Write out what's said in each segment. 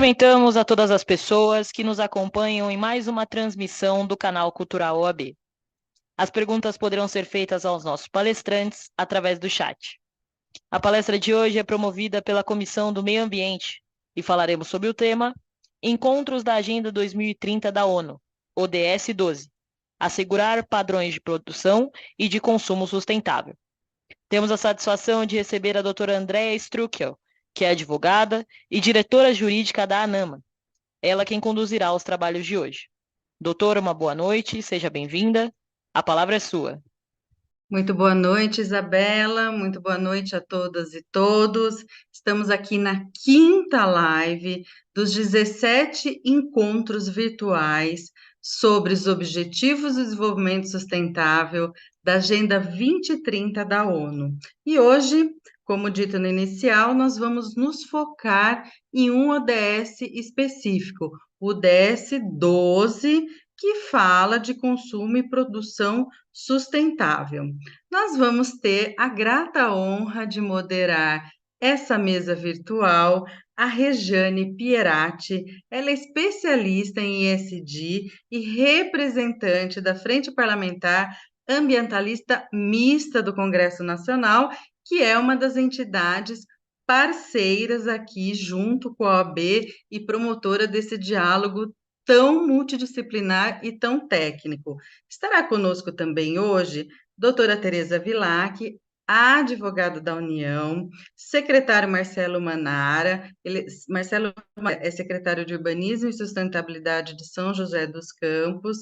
Cumprimentamos a todas as pessoas que nos acompanham em mais uma transmissão do canal Cultural OAB. As perguntas poderão ser feitas aos nossos palestrantes através do chat. A palestra de hoje é promovida pela Comissão do Meio Ambiente e falaremos sobre o tema Encontros da Agenda 2030 da ONU, ODS 12, assegurar padrões de produção e de consumo sustentável. Temos a satisfação de receber a doutora Andrea Struckel, que é advogada e diretora jurídica da ANAMA. Ela quem conduzirá os trabalhos de hoje. Doutora, uma boa noite, seja bem-vinda. A palavra é sua. Muito boa noite, Isabela. Muito boa noite a todas e todos. Estamos aqui na quinta live dos 17 encontros virtuais sobre os Objetivos do Desenvolvimento Sustentável da Agenda 2030 da ONU. E hoje, como dito no inicial, nós vamos nos focar em um ODS específico, o ODS 12, que fala de consumo e produção sustentável. Nós vamos ter a grata honra de moderar essa mesa virtual a Rejane Pieratti. Ela é especialista em ESG e representante da Frente Parlamentar Ambientalista Mista do Congresso Nacional, que é uma das entidades parceiras aqui junto com a OAB e promotora desse diálogo tão multidisciplinar e tão técnico. Estará conosco também hoje doutora Tereza Vilac, advogado da União, secretário Marcelo Manara, Marcelo é secretário de Urbanismo e Sustentabilidade de São José dos Campos,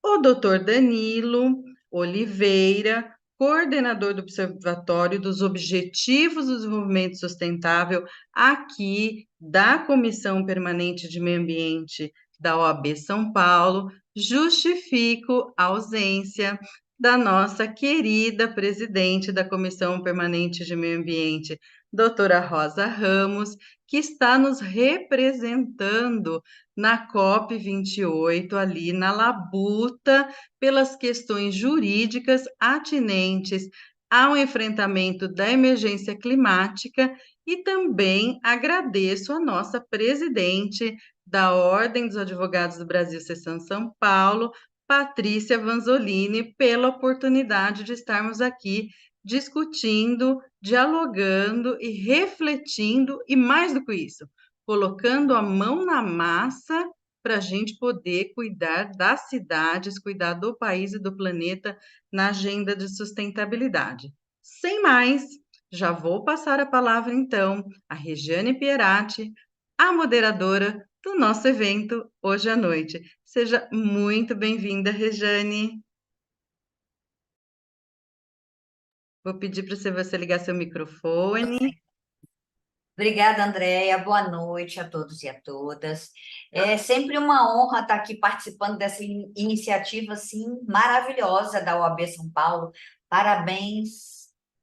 o doutor Danilo Oliveira, coordenador do Observatório dos Objetivos do Desenvolvimento Sustentável aqui da Comissão Permanente de Meio Ambiente da OAB São Paulo. Justifico a ausência da nossa querida presidente da Comissão Permanente de Meio Ambiente, doutora Rosa Ramos, que está nos representando na COP28, ali na labuta, pelas questões jurídicas atinentes ao enfrentamento da emergência climática, e também agradeço a nossa presidente da Ordem dos Advogados do Brasil, Seção São Paulo, Patrícia Vanzolini, pela oportunidade de estarmos aqui discutindo, dialogando e refletindo, e mais do que isso, colocando a mão na massa para a gente poder cuidar das cidades, cuidar do país e do planeta na agenda de sustentabilidade. Sem mais, já vou passar a palavra, então, a Regiane Pieratti, a moderadora do nosso evento hoje à noite. Seja muito bem-vinda, Rejane. Vou pedir para você ligar seu microfone. Obrigada, Andréia. Boa noite a todos e a todas. É sempre uma honra estar aqui participando dessa iniciativa assim maravilhosa da OAB São Paulo. Parabéns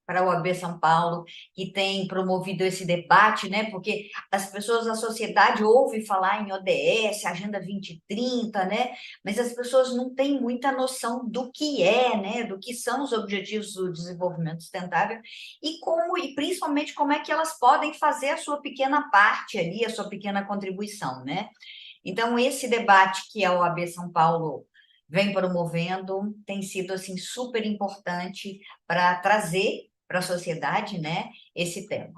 para a OAB São Paulo, que tem promovido esse debate, né? Porque as pessoas da sociedade ouvem falar em ODS, Agenda 2030, né? Mas as pessoas não têm muita noção do que é, né? Do que são os Objetivos do Desenvolvimento Sustentável e principalmente como é que elas podem fazer a sua pequena parte ali, a sua pequena contribuição, né? Então, esse debate que a OAB São Paulo vem promovendo tem sido, assim, super importante para trazer para a sociedade, né, esse tema.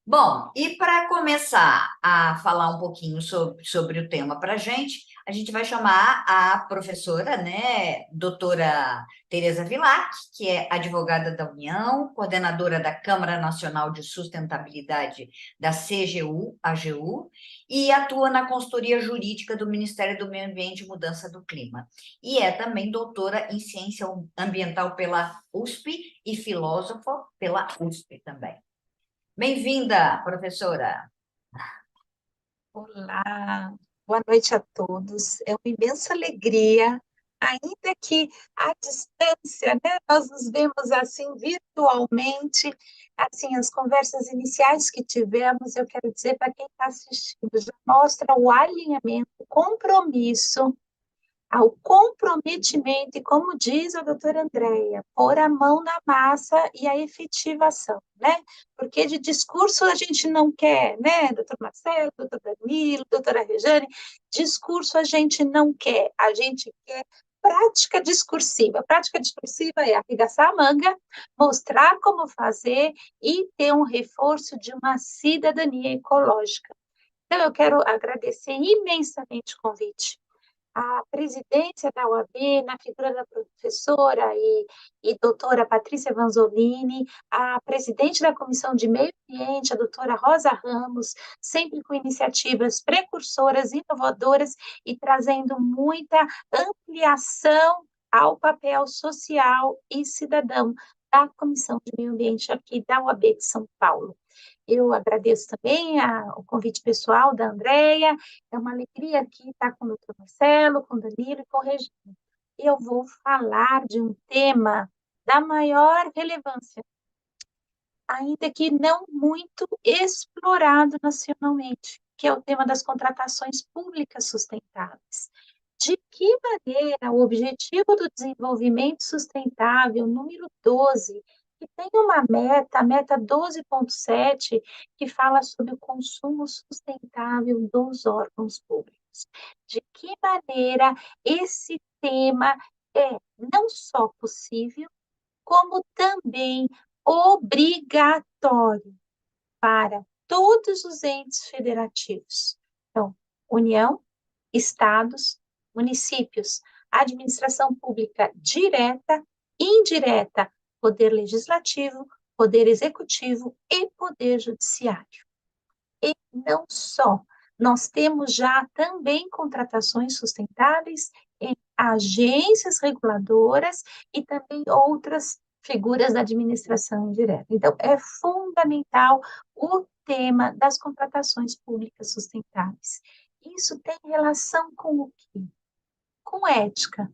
Bom, e para começar a falar um pouquinho sobre o tema para a gente vai chamar a professora, né, doutora Tereza Vilac, que é advogada da União, coordenadora da Câmara Nacional de Sustentabilidade da CGU, AGU, e atua na consultoria jurídica do Ministério do Meio Ambiente e Mudança do Clima. E é também doutora em ciência ambiental pela USP e filósofa pela USP também. Bem-vinda, professora. Olá, boa noite a todos. É uma imensa alegria, ainda que à distância, né? Nós nos vemos assim virtualmente, assim, as conversas iniciais que tivemos, eu quero dizer para quem está assistindo, já mostra o alinhamento, o compromisso ao comprometimento, e como diz a doutora Andréia, pôr a mão na massa e a efetivação, né? Porque de discurso a gente não quer, né? Doutor Marcelo, doutor Danilo, doutora Rejane, discurso a gente não quer, a gente quer prática discursiva. Prática discursiva é arregaçar a manga, mostrar como fazer e ter um reforço de uma cidadania ecológica. Então, eu quero agradecer imensamente o convite. A presidência da UAB, na figura da professora e doutora Patrícia Vanzolini, a presidente da Comissão de Meio Ambiente, a doutora Rosa Ramos, sempre com iniciativas precursoras, inovadoras e trazendo muita ampliação ao papel social e cidadão da Comissão de Meio Ambiente aqui da UAB de São Paulo. Eu agradeço também o convite pessoal da Andréia, é uma alegria aqui estar com o doutor Marcelo, com o Danilo e com o Regina. Eu vou falar de um tema da maior relevância, ainda que não muito explorado nacionalmente, que é o tema das contratações públicas sustentáveis. De que maneira o Objetivo do Desenvolvimento Sustentável, número 12, que tem uma meta, a meta 12.7, que fala sobre o consumo sustentável dos órgãos públicos. De que maneira esse tema é não só possível, como também obrigatório para todos os entes federativos. Então, União, estados, municípios, administração pública direta, indireta, poder legislativo, poder executivo e poder judiciário. E não só, nós temos já também contratações sustentáveis em agências reguladoras e também outras figuras da administração indireta. Então, é fundamental o tema das contratações públicas sustentáveis. Isso tem relação com o quê? Com ética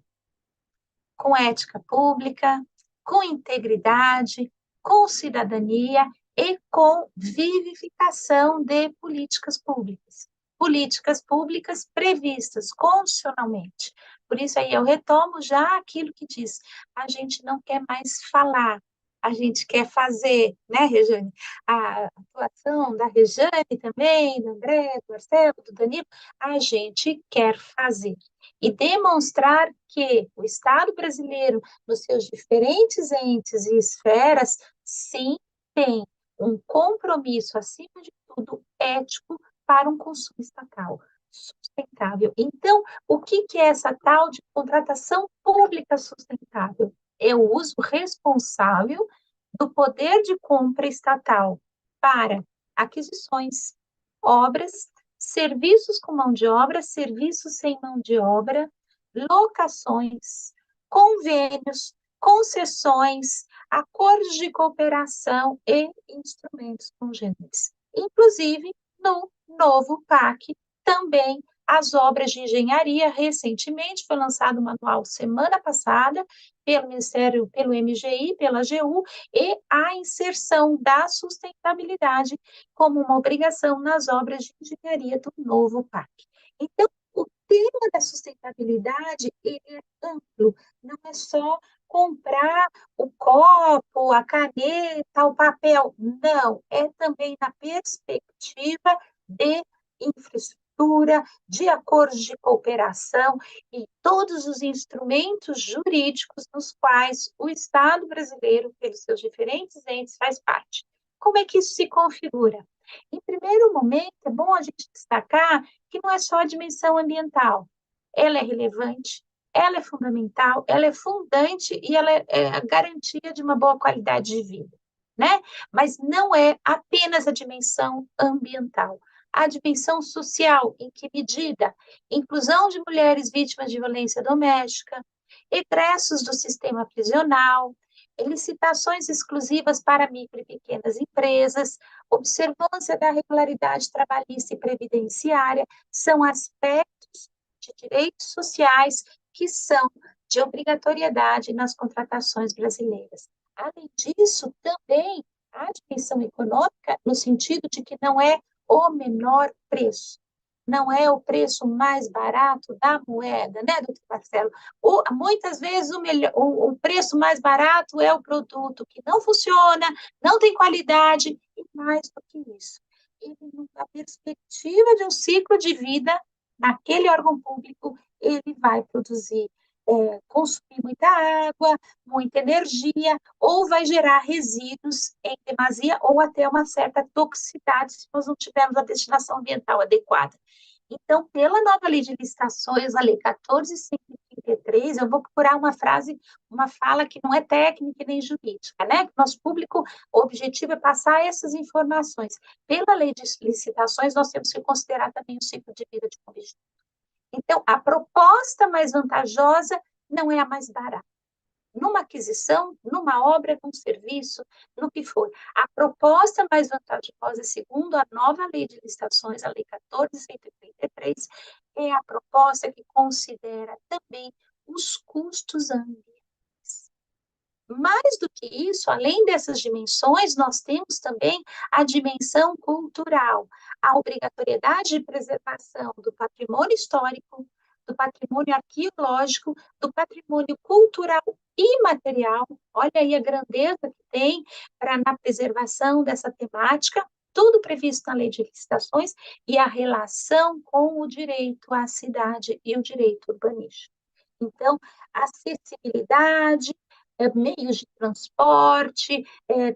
pública, com integridade, com cidadania e com vivificação de políticas públicas previstas constitucionalmente. Por isso aí eu retomo já aquilo que diz, a gente não quer mais falar, a gente quer fazer, né, Rejane? A atuação da Rejane também, do André, do Marcelo, do Danilo, a gente quer fazer. E demonstrar que o Estado brasileiro, nos seus diferentes entes e esferas, sim, tem um compromisso, acima de tudo, ético para um consumo estatal sustentável. Então, o que é essa tal de contratação pública sustentável? É o uso responsável do poder de compra estatal para aquisições, obras, serviços com mão de obra, serviços sem mão de obra, locações, convênios, concessões, acordos de cooperação e instrumentos congêneres. Inclusive, no novo PAC, também as obras de engenharia. Recentemente foi lançado o manual semana passada pelo Ministério, pelo MGI, pela AGU, e a inserção da sustentabilidade como uma obrigação nas obras de engenharia do novo PAC. Então, o tema da sustentabilidade ele é amplo, não é só comprar o copo, a caneta, o papel, não, é também na perspectiva de infraestrutura, de acordos de cooperação e todos os instrumentos jurídicos nos quais o Estado brasileiro, pelos seus diferentes entes, faz parte. Como é que isso se configura? Em primeiro momento, é bom a gente destacar que não é só a dimensão ambiental. Ela é relevante, ela é fundamental, ela é fundante e ela é a garantia de uma boa qualidade de vida, né? Mas não é apenas a dimensão ambiental. A dimensão social, em que medida? Inclusão de mulheres vítimas de violência doméstica, egressos do sistema prisional, licitações exclusivas para micro e pequenas empresas, observância da regularidade trabalhista e previdenciária, são aspectos de direitos sociais que são de obrigatoriedade nas contratações brasileiras. Além disso, também a dimensão econômica, no sentido de que não é o menor preço. não é o preço mais barato da moeda, né, doutor Marcelo? Muitas vezes o preço mais barato é o produto que não funciona, não tem qualidade, e mais do que isso. Ele, na perspectiva de um ciclo de vida, naquele órgão público, ele vai produzir, consumir muita água, muita energia, ou vai gerar resíduos em demasia, ou até uma certa toxicidade, se nós não tivermos a destinação ambiental adequada. Então, pela nova lei de licitações, a lei 14.133, eu vou procurar uma frase, uma fala que não é técnica nem jurídica, né? Que nosso público, o objetivo é passar essas informações. Pela lei de licitações, nós temos que considerar também o ciclo de vida de um objeto. Então, a proposta mais vantajosa não é a mais barata. Numa aquisição, numa obra, num serviço, no que for. A proposta mais vantajosa, segundo a nova lei de licitações, a lei 14.133, é a proposta que considera também os custos ambientais. Mais do que isso, além dessas dimensões, nós temos também a dimensão cultural, a obrigatoriedade de preservação do patrimônio histórico, do patrimônio arqueológico, do patrimônio cultural e material. Olha aí a grandeza que tem na preservação dessa temática, tudo previsto na lei de licitações, e a relação com o direito à cidade e o direito urbanístico. Então, acessibilidade, meios de transporte,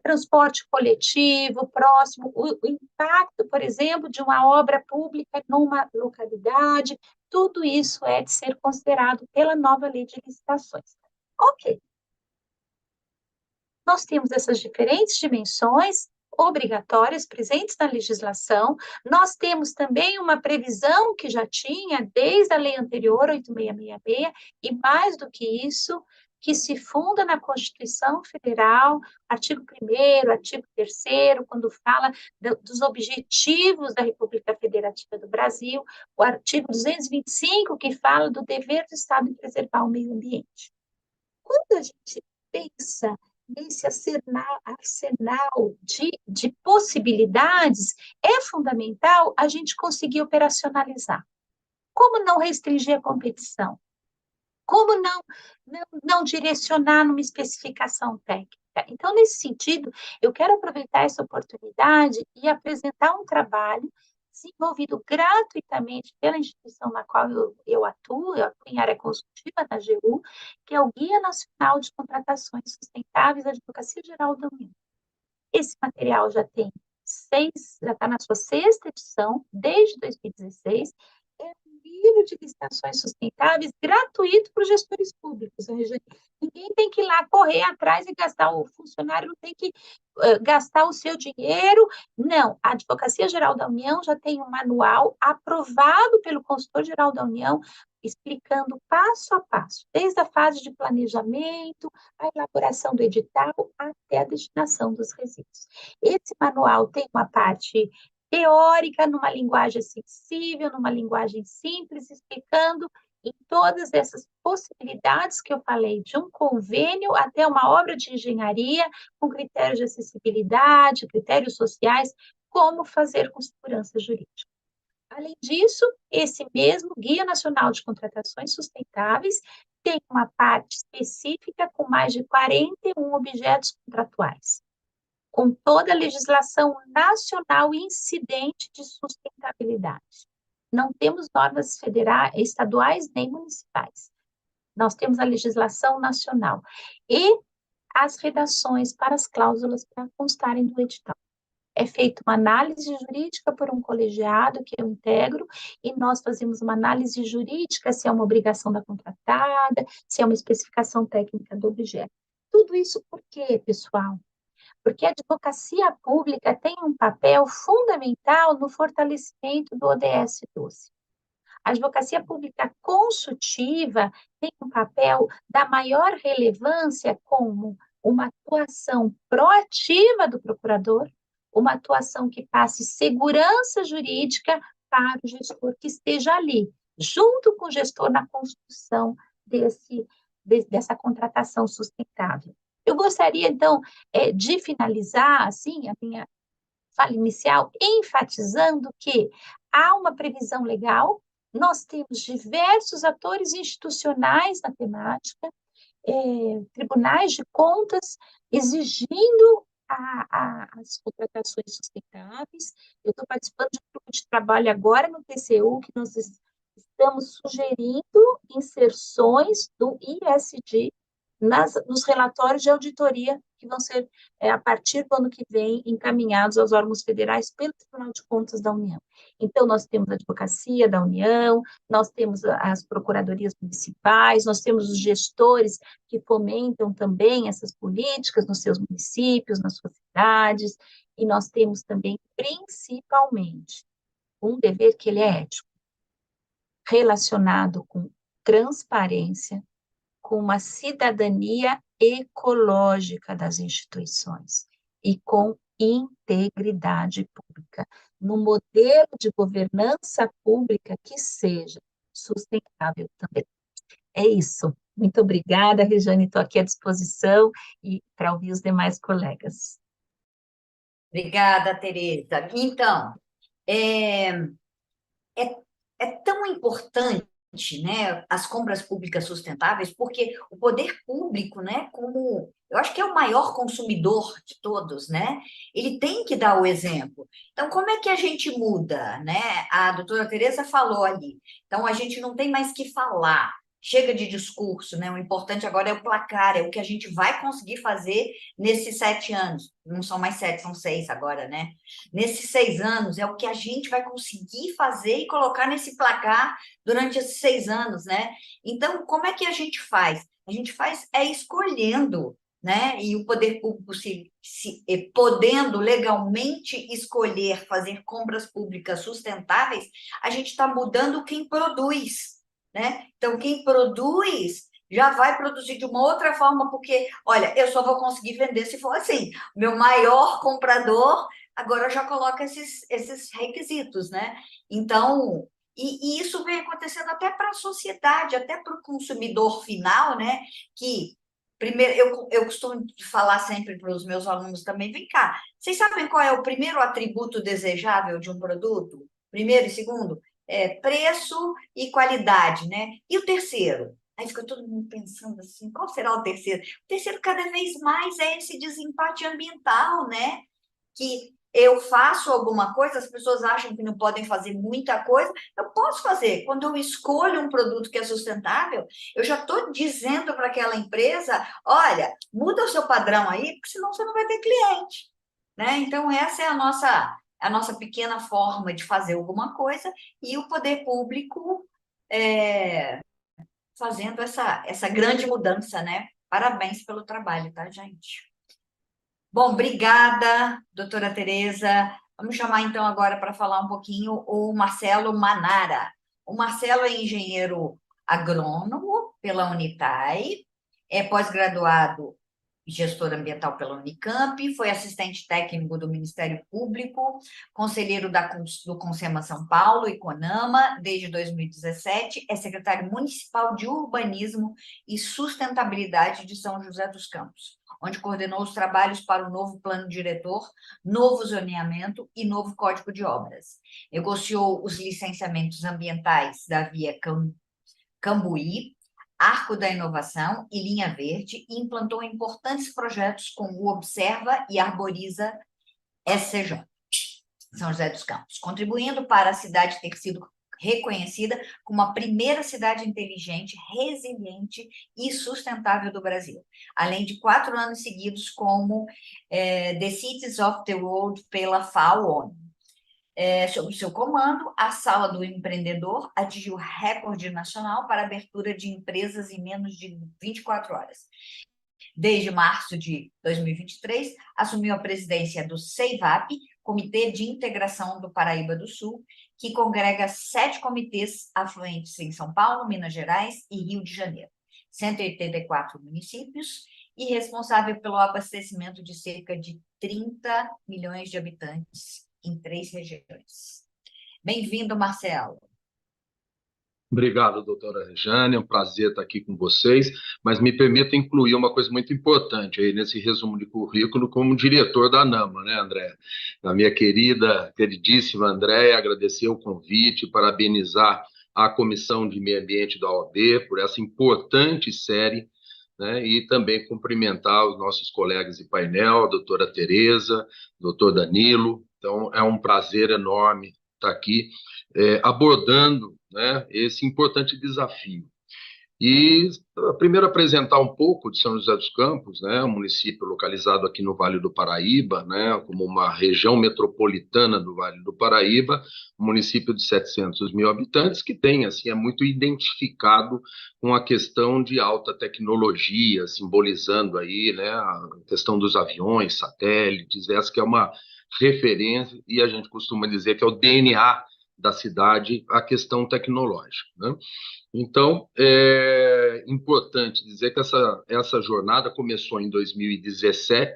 transporte coletivo próximo, o impacto, por exemplo, de uma obra pública numa localidade, tudo isso é de ser considerado pela nova lei de licitações. Ok. Nós temos essas diferentes dimensões obrigatórias presentes na legislação, nós temos também uma previsão que já tinha desde a lei anterior, 8666, e mais do que isso, que se funda na Constituição Federal, artigo 1º, artigo 3º, quando fala dos objetivos da República Federativa do Brasil, o artigo 225, que fala do dever do Estado em preservar o meio ambiente. Quando a gente pensa nesse arsenal de possibilidades, é fundamental a gente conseguir operacionalizar. Como não restringir a competição? Como não direcionar numa especificação técnica? Então, nesse sentido, eu quero aproveitar essa oportunidade e apresentar um trabalho desenvolvido gratuitamente pela instituição na qual eu atuo em área consultiva, na AGU, que é o Guia Nacional de Contratações Sustentáveis da Advocacia Geral da União. Esse material já está na sua 6ª edição, desde 2016, é um livro de licitações sustentáveis gratuito para os gestores públicos. Ninguém tem que ir lá correr atrás e gastar, o funcionário não tem que gastar o seu dinheiro. Não, a Advocacia Geral da União já tem um manual aprovado pelo Consultor Geral da União, explicando passo a passo, desde a fase de planejamento, a elaboração do edital, até a destinação dos resíduos. Esse manual tem uma parte teórica, numa linguagem acessível, numa linguagem simples, explicando em todas essas possibilidades que eu falei, de um convênio até uma obra de engenharia, com critérios de acessibilidade, critérios sociais, como fazer com segurança jurídica. Além disso, esse mesmo Guia Nacional de Contratações Sustentáveis tem uma parte específica com mais de 41 objetos contratuais, com toda a legislação nacional incidente de sustentabilidade. Não temos normas federais, estaduais nem municipais. Nós temos a legislação nacional e as redações para as cláusulas para constarem do edital. É feita uma análise jurídica por um colegiado que eu integro, e nós fazemos uma análise jurídica se é uma obrigação da contratada, se é uma especificação técnica do objeto. Tudo isso por quê, pessoal? Porque a advocacia pública tem um papel fundamental no fortalecimento do ODS 12. A advocacia pública consultiva tem um papel da maior relevância como uma atuação proativa do procurador, uma atuação que passe segurança jurídica para o gestor que esteja ali, junto com o gestor na construção dessa contratação sustentável. Eu gostaria, então, de finalizar, assim, a minha fala inicial, enfatizando que há uma previsão legal, nós temos diversos atores institucionais na temática, tribunais de contas exigindo as contratações sustentáveis. Eu estou participando de um grupo de trabalho agora no TCU, que nós estamos sugerindo inserções do ISD nos relatórios de auditoria que vão ser, a partir do ano que vem, encaminhados aos órgãos federais pelo Tribunal de Contas da União. Então, nós temos a Advocacia da União, nós temos as procuradorias municipais, nós temos os gestores que fomentam também essas políticas nos seus municípios, nas suas cidades, e nós temos também, principalmente, um dever que ele é ético, relacionado com transparência, com uma cidadania ecológica das instituições e com integridade pública, no modelo de governança pública que seja sustentável também. É isso. Muito obrigada, Regiane, estou aqui à disposição e para ouvir os demais colegas. Obrigada, Tereza. Então, é tão importante, né, as compras públicas sustentáveis, porque o poder público, né, como eu acho que é o maior consumidor de todos, né, ele tem que dar o exemplo. Então, como é que a gente muda, né? A doutora Tereza falou ali. Então, a gente não tem mais que falar. Chega de discurso, né? O importante agora é o placar, é o que a gente vai conseguir fazer nesses 7 anos. Não são mais 7, são 6 agora, né? Nesses 6 anos, é o que a gente vai conseguir fazer e colocar nesse placar durante esses 6 anos, né? Então, como é que a gente faz? A gente faz escolhendo, né? E o poder público podendo legalmente escolher fazer compras públicas sustentáveis, a gente está mudando quem produz, né? Então, quem produz já vai produzir de uma outra forma, porque, olha, eu só vou conseguir vender se for assim. O meu maior comprador agora já coloca esses requisitos, né? Então, e isso vem acontecendo até para a sociedade, até para o consumidor final, né? Que, primeiro, eu costumo falar sempre para os meus alunos também, vem cá, vocês sabem qual é o primeiro atributo desejável de um produto? Primeiro e segundo? Preço e qualidade, né? E o terceiro? Aí fica todo mundo pensando assim, qual será o terceiro? O terceiro, cada vez mais, é esse desempate ambiental, né? Que eu faço alguma coisa, as pessoas acham que não podem fazer muita coisa, eu posso fazer. Quando eu escolho um produto que é sustentável, eu já estou dizendo para aquela empresa, olha, muda o seu padrão aí, porque senão você não vai ter cliente, né? Então, essa é a nossa pequena forma de fazer alguma coisa, e o poder público fazendo essa grande mudança, né? Parabéns pelo trabalho, tá, gente? Bom, obrigada, doutora Tereza. Vamos chamar, então, agora para falar um pouquinho o Marcelo Manara. O Marcelo é engenheiro agrônomo pela Unitai, é pós-graduado e gestor ambiental pela Unicamp, foi assistente técnico do Ministério Público, conselheiro do Consema São Paulo e CONAMA desde 2017, é secretário municipal de Urbanismo e Sustentabilidade de São José dos Campos, onde coordenou os trabalhos para o novo plano diretor, novo zoneamento e novo código de obras. Negociou os licenciamentos ambientais da Via Cambuí, Arco da Inovação e Linha Verde, e implantou importantes projetos como o Observa e Arboriza SCJ, São José dos Campos, contribuindo para a cidade ter sido reconhecida como a primeira cidade inteligente, resiliente e sustentável do Brasil, além de 4 anos seguidos como The Cities of the World pela FAO-ONU. Sob seu comando, a Sala do Empreendedor atingiu recorde nacional para abertura de empresas em menos de 24 horas. Desde março de 2023, assumiu a presidência do CEIVAP, Comitê de Integração do Paraíba do Sul, que congrega 7 comitês afluentes em São Paulo, Minas Gerais e Rio de Janeiro, 184 municípios, e responsável pelo abastecimento de cerca de 30 milhões de habitantes em 3 regiões. Bem-vindo, Marcelo. Obrigado, doutora Rejane, é um prazer estar aqui com vocês, mas me permita incluir uma coisa muito importante aí nesse resumo de currículo como diretor da NAMA, né, André? A minha queridíssima Andréia, agradecer o convite, parabenizar a Comissão de Meio Ambiente da OAB por essa importante série, né, e também cumprimentar os nossos colegas de painel, a doutora Tereza, doutor Danilo. Então, é um prazer enorme estar aqui abordando, né, esse importante desafio. E primeiro apresentar um pouco de São José dos Campos, né, um município localizado aqui no Vale do Paraíba, né, como uma região metropolitana do Vale do Paraíba, um município de 700 mil habitantes que tem, assim, é muito identificado com a questão de alta tecnologia, simbolizando aí, né, a questão dos aviões, satélites, essa que é uma referência e a gente costuma dizer que é o DNA da cidade, a questão tecnológica, né? Então, é importante dizer que essa jornada começou em 2017,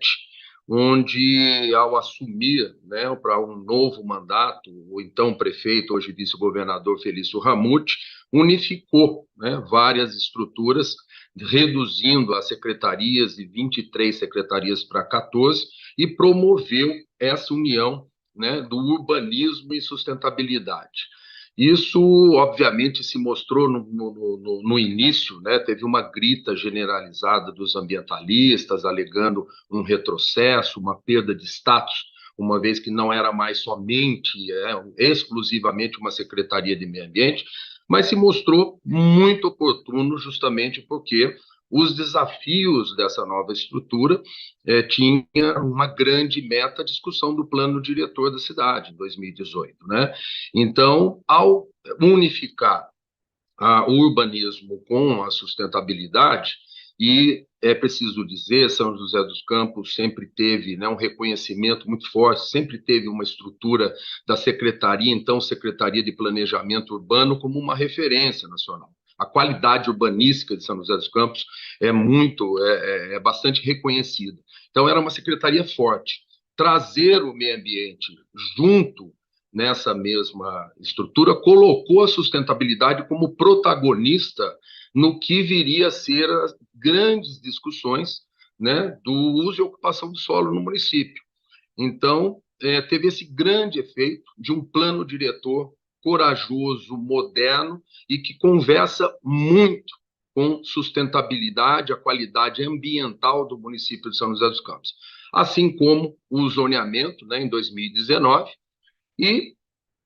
onde, ao assumir, né, para um novo mandato, o então prefeito, hoje vice-governador Felício Ramute, unificou, né, várias estruturas, reduzindo as secretarias de 23 secretarias para 14, e promoveu essa união, né, do urbanismo e sustentabilidade. Isso, obviamente, se mostrou no início, né? Teve uma grita generalizada dos ambientalistas, alegando um retrocesso, uma perda de status, uma vez que não era mais somente, exclusivamente uma Secretaria de Meio Ambiente, mas se mostrou muito oportuno justamente porque os desafios dessa nova estrutura tinha uma grande meta, a discussão do plano diretor da cidade, em 2018, né? Então, ao unificar o urbanismo com a sustentabilidade, e é preciso dizer, São José dos Campos sempre teve, né, um reconhecimento muito forte, sempre teve uma estrutura da Secretaria, então Secretaria de Planejamento Urbano, como uma referência nacional. A qualidade urbanística de São José dos Campos é bastante reconhecida. Então, era uma secretaria forte. Trazer o meio ambiente junto nessa mesma estrutura, colocou a sustentabilidade como protagonista no que viria a ser as grandes discussões, né, do uso e ocupação do solo no município. Então, teve esse grande efeito de um plano diretor corajoso, moderno e que conversa muito com sustentabilidade, a qualidade ambiental do município de São José dos Campos. Assim como o zoneamento, né, em 2019, e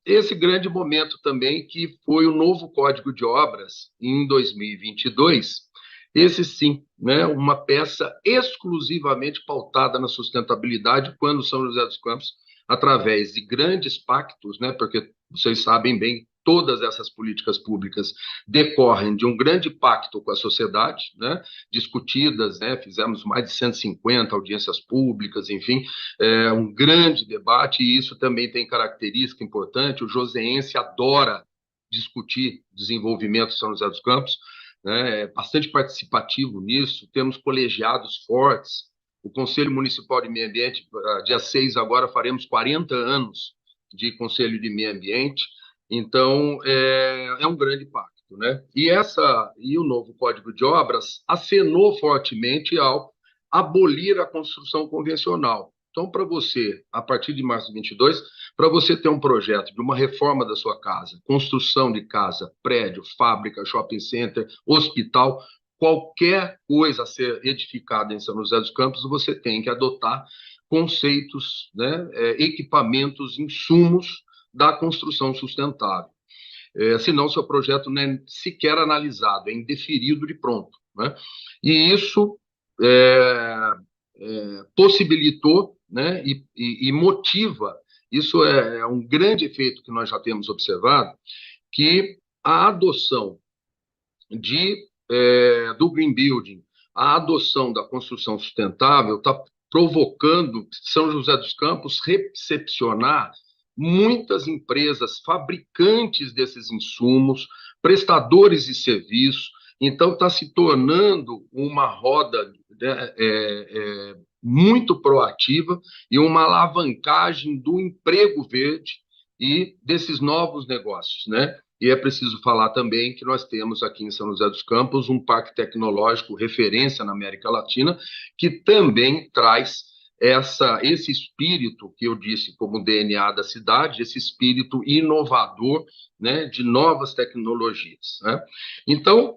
esse grande momento também, que foi o novo Código de Obras em 2022, esse sim, né, uma peça exclusivamente pautada na sustentabilidade, quando São José dos Campos, através de grandes pactos, né, porque vocês sabem bem, todas essas políticas públicas decorrem de um grande pacto com a sociedade, né, discutidas, né, fizemos mais de 150 audiências públicas, enfim, um grande debate, e isso também tem característica importante, o joseense adora discutir desenvolvimento de São José dos Campos, né, é bastante participativo nisso, temos colegiados fortes, o Conselho Municipal de Meio Ambiente, dia 6 agora faremos 40 anos de Conselho de Meio Ambiente, então é um grande pacto, né? E o novo Código de Obras acenou fortemente ao abolir a construção convencional. Então, para você, a partir de março de 22, para você ter um projeto de uma reforma da sua casa, construção de casa, prédio, fábrica, shopping center, hospital, qualquer coisa a ser edificada em São José dos Campos, você tem que adotar conceitos, né, equipamentos, insumos da construção sustentável. Senão, seu projeto não é sequer analisado, é indeferido de pronto, né? E isso possibilitou, né, e motiva, isso é um grande efeito que nós já temos observado, que a adoção do green building, a adoção da construção sustentável está provocando São José dos Campos recepcionar muitas empresas fabricantes desses insumos, prestadores de serviços, então está se tornando uma roda, né, muito proativa e uma alavancagem do emprego verde e desses novos negócios, né? E é preciso falar também que nós temos aqui em São José dos Campos um parque tecnológico referência na América Latina, que também traz esse espírito que eu disse como DNA da cidade, esse espírito inovador, né, de novas tecnologias, né? Então,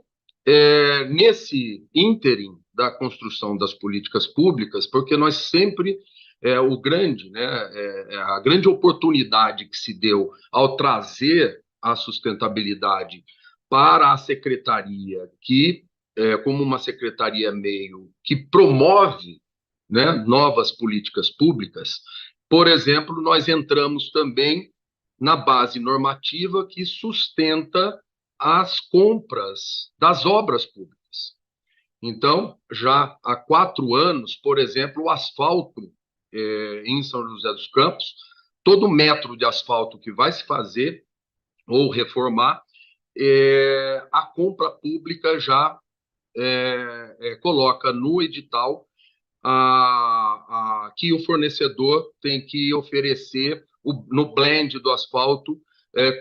nesse ínterim da construção das políticas públicas, porque nós sempre a grande oportunidade que se deu ao trazer a sustentabilidade para a secretaria, que como uma secretaria meio que promove, né, novas políticas públicas. Por exemplo, nós entramos também na base normativa que sustenta as compras das obras públicas. Então, já há 4 anos, por exemplo, o asfalto em São José dos Campos, todo metro de asfalto que vai se fazer ou reformar, a compra pública já coloca no edital que o fornecedor tem que oferecer no blend do asfalto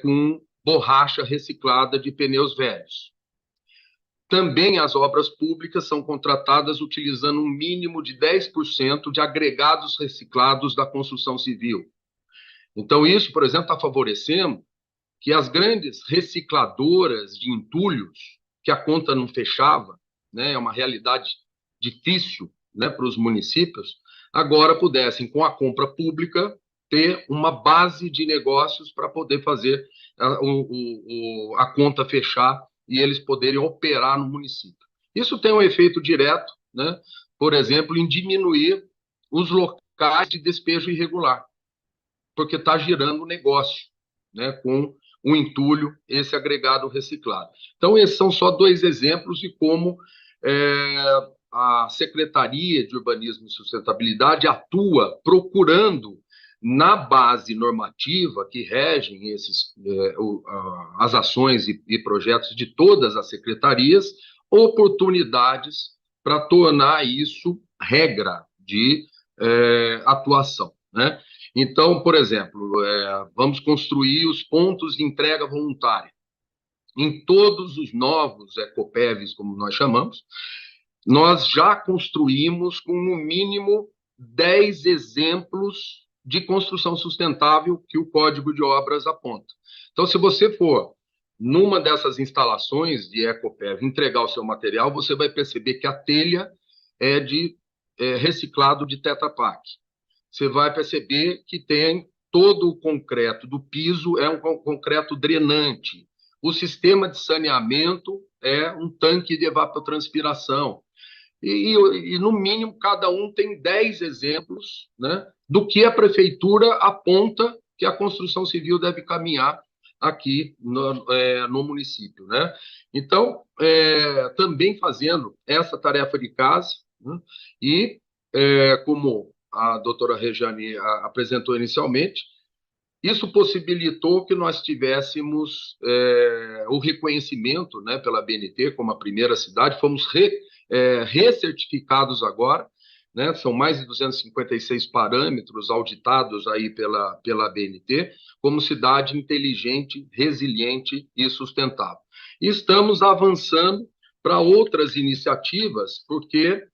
com borracha reciclada de pneus velhos. Também as obras públicas são contratadas utilizando um mínimo de 10% de agregados reciclados da construção civil. Então, isso, por exemplo, está favorecendo que as grandes recicladoras de entulhos, que a conta não fechava, né, é uma realidade difícil, né, para os municípios, agora pudessem, com a compra pública, ter uma base de negócios para poder fazer a conta fechar e eles poderem operar no município. Isso tem um efeito direto, né, por exemplo, em diminuir os locais de despejo irregular, porque está girando negócio, né, com o entulho, esse agregado reciclado. Então, esses são só 2 exemplos de como a Secretaria de Urbanismo e Sustentabilidade atua procurando, na base normativa que regem as ações e projetos de todas as secretarias, oportunidades para tornar isso regra de atuação, né? Então, por exemplo, vamos construir os pontos de entrega voluntária. Em todos os novos Ecopevs, como nós chamamos, nós já construímos com no mínimo 10 exemplos de construção sustentável que o Código de Obras aponta. Então, se você for numa dessas instalações de Ecopev entregar o seu material, você vai perceber que a telha é de reciclado de Tetra Pak. Você vai perceber que tem todo o concreto do piso, é um concreto drenante. O sistema de saneamento é um tanque de evapotranspiração. E no mínimo, cada um tem 10 exemplos, né, do que a prefeitura aponta que a construção civil deve caminhar aqui no município, né? Então, também fazendo essa tarefa de casa, né, e como a doutora Rejane apresentou inicialmente, isso possibilitou que nós tivéssemos o reconhecimento, né, pela BNT como a primeira cidade, fomos recertificados agora, né, são mais de 256 parâmetros auditados aí pela BNT, como cidade inteligente, resiliente e sustentável. E estamos avançando para outras iniciativas, porque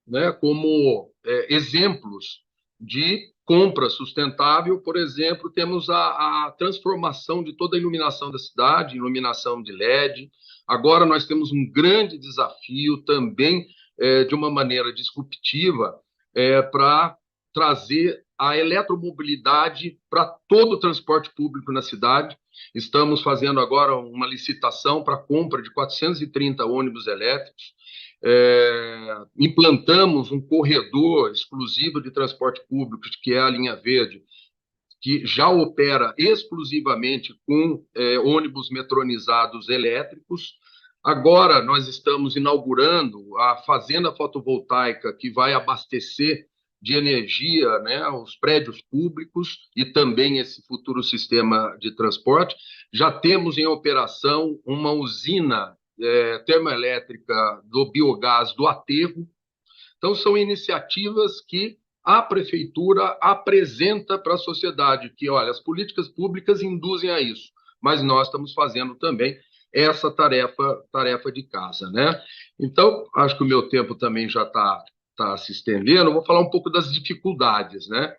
né, como exemplos de compra sustentável, por exemplo, temos a transformação de toda a iluminação da cidade, iluminação de LED. Agora nós temos um grande desafio também, de uma maneira disruptiva, para trazer a eletromobilidade para todo o transporte público na cidade. Estamos fazendo agora uma licitação para a compra de 430 ônibus elétricos. Implantamos um corredor exclusivo de transporte público, que é a linha verde, que já opera exclusivamente com ônibus metronizados elétricos. Agora nós estamos inaugurando a fazenda fotovoltaica que vai abastecer de energia, né, os prédios públicos e também esse futuro sistema de transporte. Já temos em operação uma usina termoelétrica do biogás do aterro. Então, são iniciativas que a prefeitura apresenta para a sociedade que, olha, as políticas públicas induzem a isso, mas nós estamos fazendo também essa tarefa de casa, né? Então, acho que o meu tempo também já está se estendendo. Vou falar um pouco das dificuldades, né?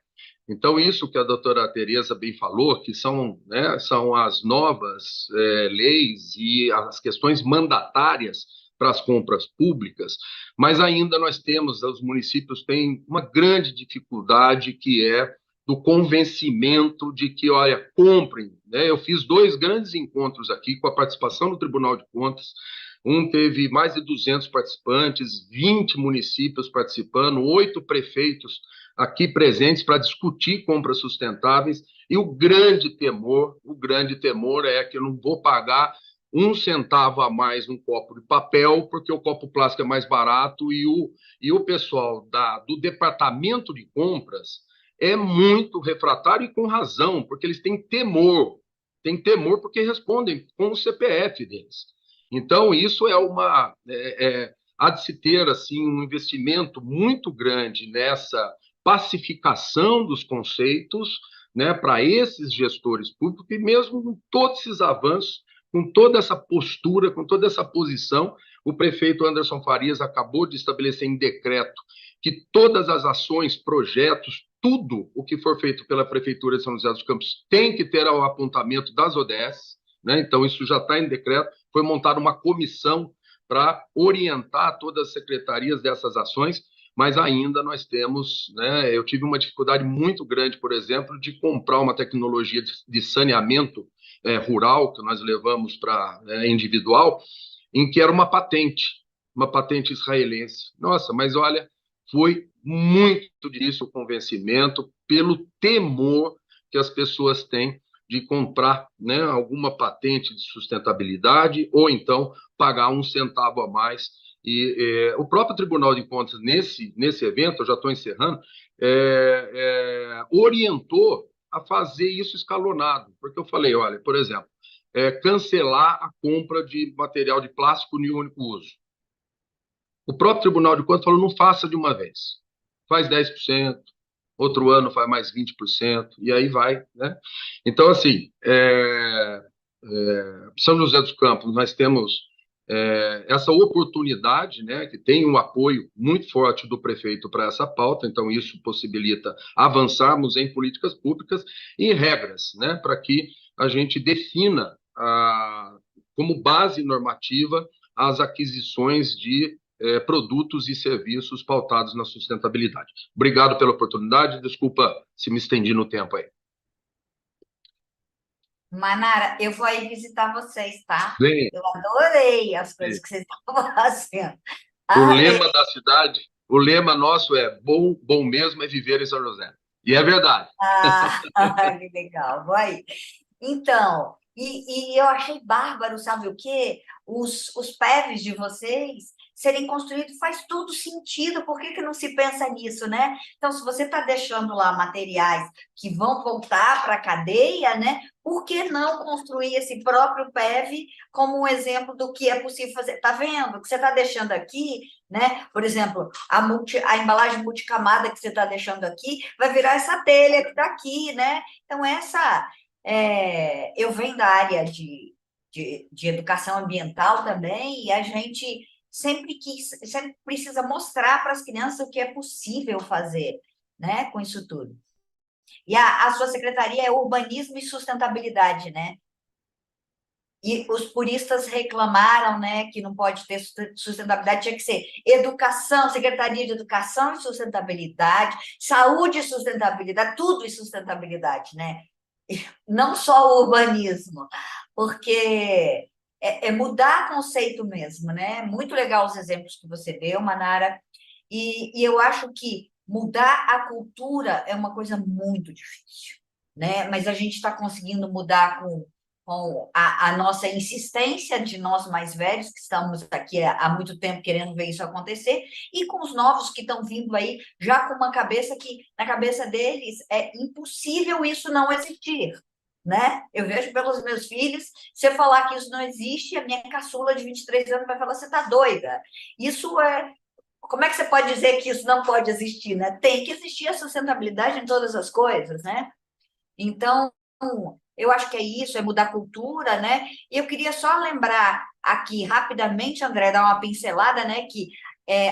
Então, isso que a doutora Tereza bem falou, que são, né, são as novas leis e as questões mandatárias para as compras públicas, mas ainda nós temos, os municípios têm uma grande dificuldade que é do convencimento de que, olha, comprem, né? Eu fiz 2 grandes encontros aqui com a participação do Tribunal de Contas. Um teve mais de 200 participantes, 20 municípios participando, 8 prefeitos aqui presentes para discutir compras sustentáveis. E o grande temor é que eu não vou pagar 1 centavo a mais num copo de papel, porque o copo plástico é mais barato, e o pessoal do departamento de compras é muito refratário e com razão, porque eles têm temor porque respondem com o CPF deles. Então, isso há de se ter assim, um investimento muito grande nessa pacificação dos conceitos, né, para esses gestores públicos, e mesmo com todos esses avanços, com toda essa postura, com toda essa posição, o prefeito Anderson Farias acabou de estabelecer em decreto que todas as ações, projetos, tudo o que for feito pela Prefeitura de São José dos Campos tem que ter o apontamento das ODS, né? Então, isso já está em decreto. Foi montada uma comissão para orientar todas as secretarias dessas ações, mas ainda nós temos, né? Eu tive uma dificuldade muito grande, por exemplo, de comprar uma tecnologia de saneamento rural, que nós levamos para individual, em que era uma patente israelense. Nossa, mas olha, foi muito difícil o convencimento pelo temor que as pessoas têm de comprar, né, alguma patente de sustentabilidade ou então pagar 1 centavo a mais. E o próprio Tribunal de Contas, nesse evento, eu já estou encerrando, orientou a fazer isso escalonado, porque eu falei, olha, por exemplo, cancelar a compra de material de plástico de único uso. O próprio Tribunal de Contas falou, não faça de uma vez. Faz 10%, outro ano faz mais 20%, e aí vai, né? Então, assim, São José dos Campos, nós temos essa oportunidade, né, que tem um apoio muito forte do prefeito para essa pauta, então isso possibilita avançarmos em políticas públicas e em regras, né, para que a gente defina como base normativa as aquisições de produtos e serviços pautados na sustentabilidade. Obrigado pela oportunidade, desculpa se me estendi no tempo aí. Manara, eu vou aí visitar vocês, tá? Bem, Eu adorei as coisas que vocês estavam fazendo. o lema da cidade, o lema nosso é bom mesmo é viver em São José. E é verdade. Que legal, vou aí. Então, e eu achei bárbaro, sabe o quê? Os PEVs de vocês serem construídos faz todo sentido. Por que não se pensa nisso, né? Então, se você está deixando lá materiais que vão voltar para a cadeia, né? Por que não construir esse próprio PEV como um exemplo do que é possível fazer? Está vendo? O que você está deixando aqui, né? Por exemplo, a embalagem multicamada que você está deixando aqui vai virar essa telha que está aqui, né? Então, eu venho da área de educação ambiental também, e a gente sempre precisa mostrar para as crianças o que é possível fazer, né, com isso tudo. E a sua secretaria é Urbanismo e Sustentabilidade, né? E os puristas reclamaram, né, que não pode ter sustentabilidade, tinha que ser educação, Secretaria de Educação e Sustentabilidade, Saúde e Sustentabilidade, tudo e sustentabilidade, né? Não só o urbanismo, porque é mudar conceito mesmo, né? Muito legal os exemplos que você deu, Manara, e eu acho que mudar a cultura é uma coisa muito difícil, né? Mas a gente está conseguindo mudar com a nossa insistência de nós mais velhos, que estamos aqui há muito tempo querendo ver isso acontecer, e com os novos que estão vindo aí, já com uma cabeça que, na cabeça deles, é impossível isso não existir, né? Eu vejo pelos meus filhos, se eu falar que isso não existe, a minha caçula de 23 anos vai falar, você está doida. Isso como é que você pode dizer que isso não pode existir, né? Tem que existir a sustentabilidade em todas as coisas, né? Então, eu acho que é isso, é mudar a cultura, né? E eu queria só lembrar aqui rapidamente, André, dar uma pincelada, né? Que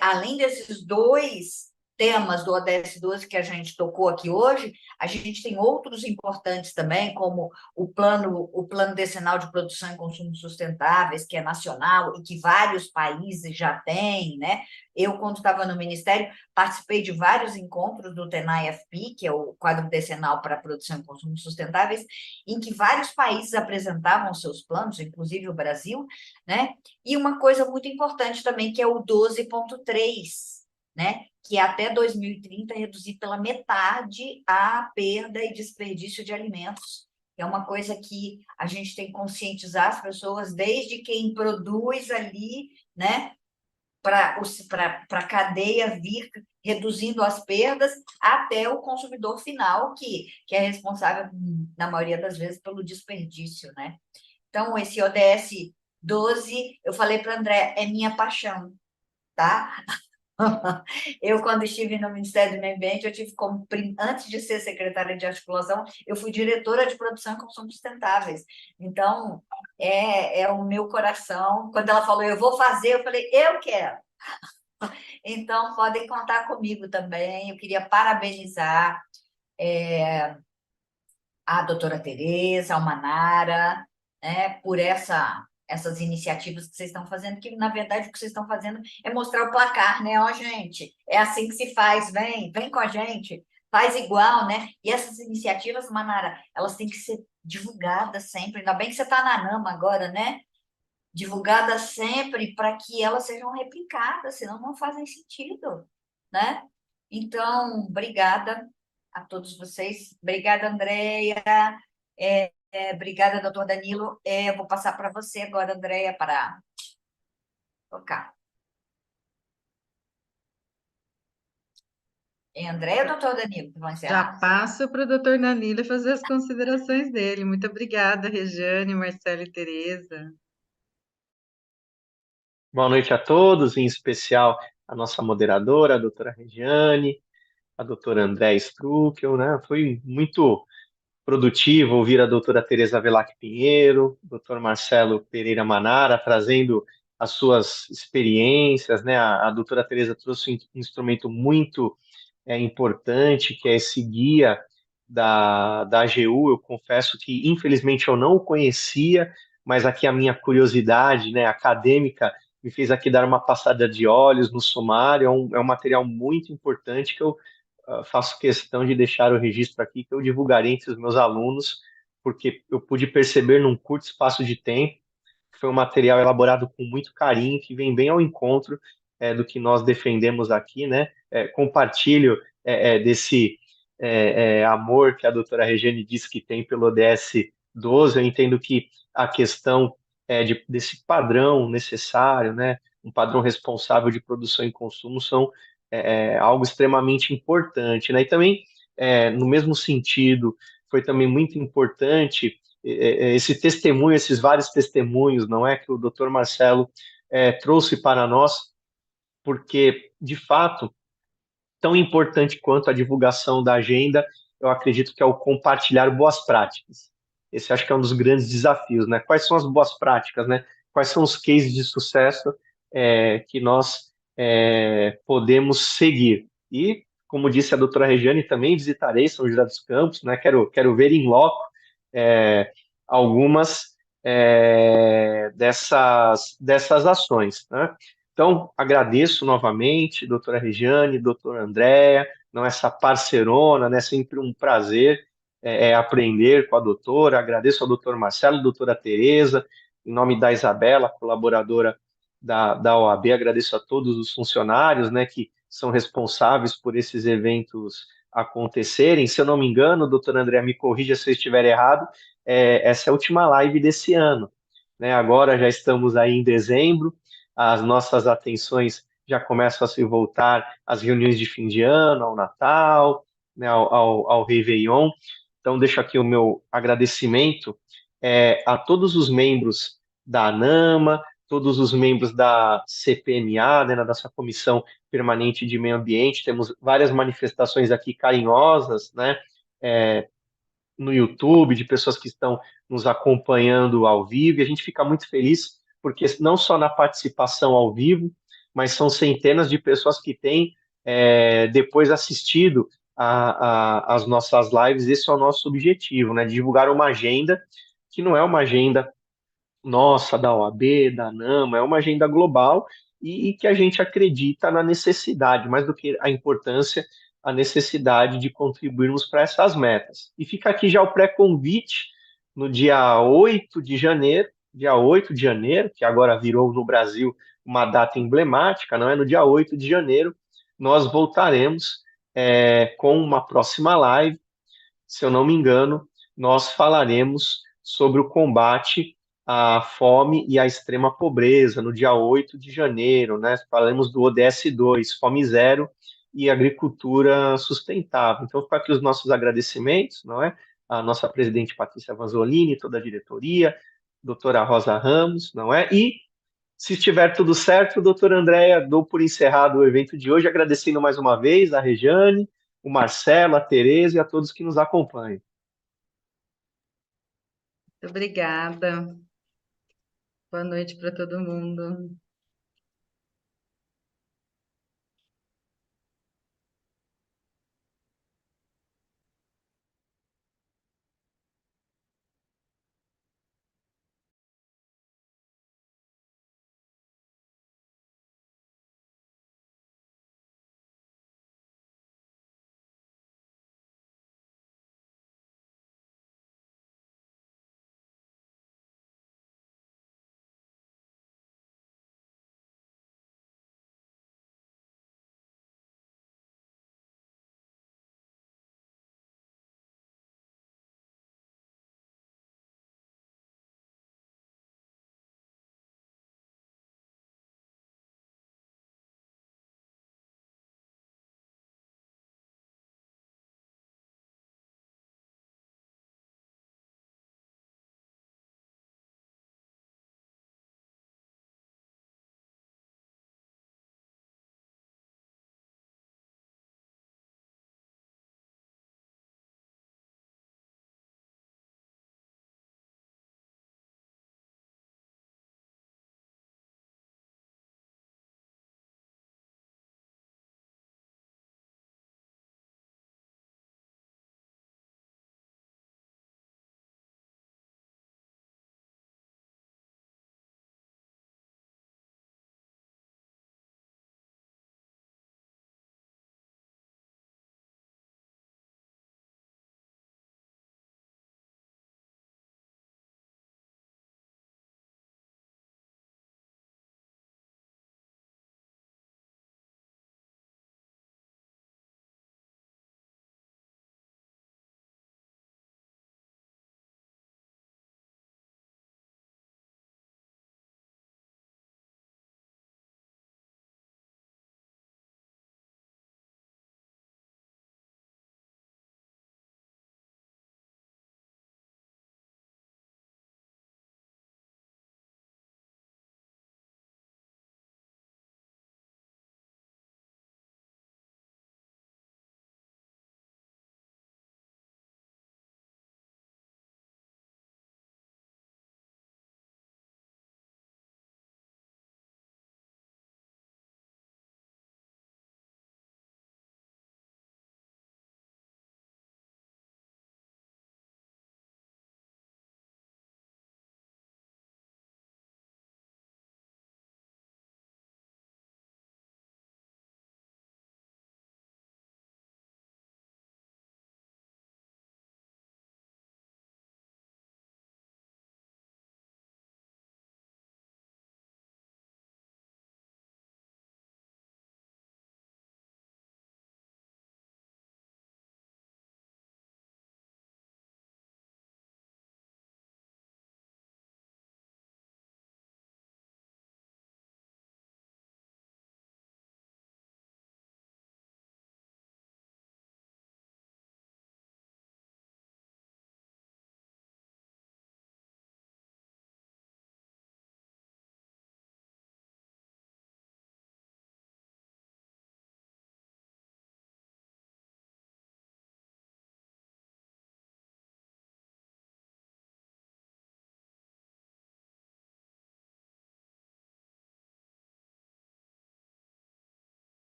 além desses dois temas do ODS 12 que a gente tocou aqui hoje, a gente tem outros importantes também, como o plano decenal de produção e consumo sustentáveis, que é nacional e que vários países já têm, né? Eu, quando estava no Ministério, participei de vários encontros do TENAI-FP, que é o quadro decenal para produção e consumo sustentáveis, em que vários países apresentavam seus planos, inclusive o Brasil, né? E uma coisa muito importante também, que é o 12.3, né? Que é até 2030 reduzir pela metade a perda e desperdício de alimentos. É uma coisa que a gente tem que conscientizar as pessoas, desde quem produz ali, né? Para a cadeia vir reduzindo as perdas até o consumidor final, que é responsável, na maioria das vezes, pelo desperdício, né? Então, esse ODS 12, eu falei para o André, é minha paixão, tá? Eu, quando estive no Ministério do Meio Ambiente, eu tive antes de ser secretária de articulação, eu fui diretora de produção e consumo sustentáveis. Então, é o meu coração. Quando ela falou, eu vou fazer, eu falei, eu quero. Então, podem contar comigo também. Eu queria parabenizar a doutora Tereza, a Almanara, né, por essas iniciativas que vocês estão fazendo, que, na verdade, o que vocês estão fazendo é mostrar o placar, né? Ó, gente, é assim que se faz, vem com a gente, faz igual, né? E essas iniciativas, Manara, elas têm que ser divulgadas sempre, ainda bem que você está na NAMA agora, né? Divulgadas sempre para que elas sejam replicadas, senão não fazem sentido, né? Então, obrigada a todos vocês. Obrigada, Andréia. Obrigada, doutor Danilo. Eu vou passar para você agora, Andréia, para tocar. Andréia ou doutor Danilo que vão Já encerrar? passo para o doutor Danilo fazer as considerações dele. Muito obrigada, Regiane, Marcelo e Tereza. Boa noite a todos, em especial a nossa moderadora, a doutora Regiane, a doutora André Struckel, né? Foi muito produtivo ouvir a doutora Tereza Velac Pinheiro, o doutor Marcelo Pereira Manara, trazendo as suas experiências, né? A doutora Tereza trouxe um instrumento muito importante, que é esse guia da AGU. Eu confesso que, infelizmente, eu não o conhecia, mas aqui a minha curiosidade, né, acadêmica me fez aqui dar uma passada de olhos no sumário. É um material muito importante que eu faço questão de deixar o registro aqui, que eu divulgarei entre os meus alunos, porque eu pude perceber num curto espaço de tempo que foi um material elaborado com muito carinho, que vem bem ao encontro do que nós defendemos aqui, né? Compartilho desse amor que a doutora Regiane disse que tem pelo ODS 12. Eu entendo que a questão desse padrão necessário, né? Um padrão responsável de produção e consumo são algo extremamente importante, né? E também, no mesmo sentido, foi também muito importante esse testemunho, esses vários testemunhos, não é, que o Dr. Marcelo trouxe para nós, porque, de fato, tão importante quanto a divulgação da agenda, eu acredito que é o compartilhar boas práticas. Esse acho que é um dos grandes desafios, né? Quais são as boas práticas, né? Quais são os cases de sucesso que nós podemos seguir? E, como disse a doutora Regiane, também visitarei São José dos Campos, né? Quero ver em loco algumas dessas ações, né? Então, agradeço novamente, doutora Regiane, doutora Andréa, não essa parcerona, né? Sempre um prazer aprender com a doutora. Agradeço ao doutor Marcelo, doutora Tereza, em nome da Isabela, colaboradora da OAB. Agradeço a todos os funcionários, né, que são responsáveis por esses eventos acontecerem. Se eu não me engano, doutora Andréa, me corrija se eu estiver errado, essa é a última live desse ano, né? Agora já estamos aí em dezembro, as nossas atenções já começam a se voltar às reuniões de fim de ano, ao Natal, né, ao Réveillon. Então, deixo aqui o meu agradecimento a todos os membros da ANAMA, todos os membros da CPMA, né, da nossa Comissão Permanente de Meio Ambiente. Temos várias manifestações aqui carinhosas, né, no YouTube, de pessoas que estão nos acompanhando ao vivo, e a gente fica muito feliz, porque não só na participação ao vivo, mas são centenas de pessoas que têm depois assistido as nossas lives. Esse é o nosso objetivo, né? Divulgar uma agenda que não é uma agenda nossa, da OAB, da ANAMA, é uma agenda global e que a gente acredita na necessidade, mais do que a importância, a necessidade de contribuirmos para essas metas. E fica aqui já o pré-convite no dia 8 de janeiro, que agora virou no Brasil uma data emblemática, não é? No dia 8 de janeiro, nós voltaremos com uma próxima live. Se eu não me engano, nós falaremos sobre o combate à fome e à extrema pobreza no dia 8 de janeiro, né? Falaremos do ODS 2, Fome Zero e Agricultura Sustentável. Então, fica aqui os nossos agradecimentos, não é? A nossa presidente Patrícia Vanzolini, toda a diretoria, doutora Rosa Ramos, não é? E, se estiver tudo certo, doutora Andréia, dou por encerrado o evento de hoje, agradecendo mais uma vez a Rejane, o Marcelo, a Tereza e a todos que nos acompanham. Muito obrigada. Boa noite para todo mundo.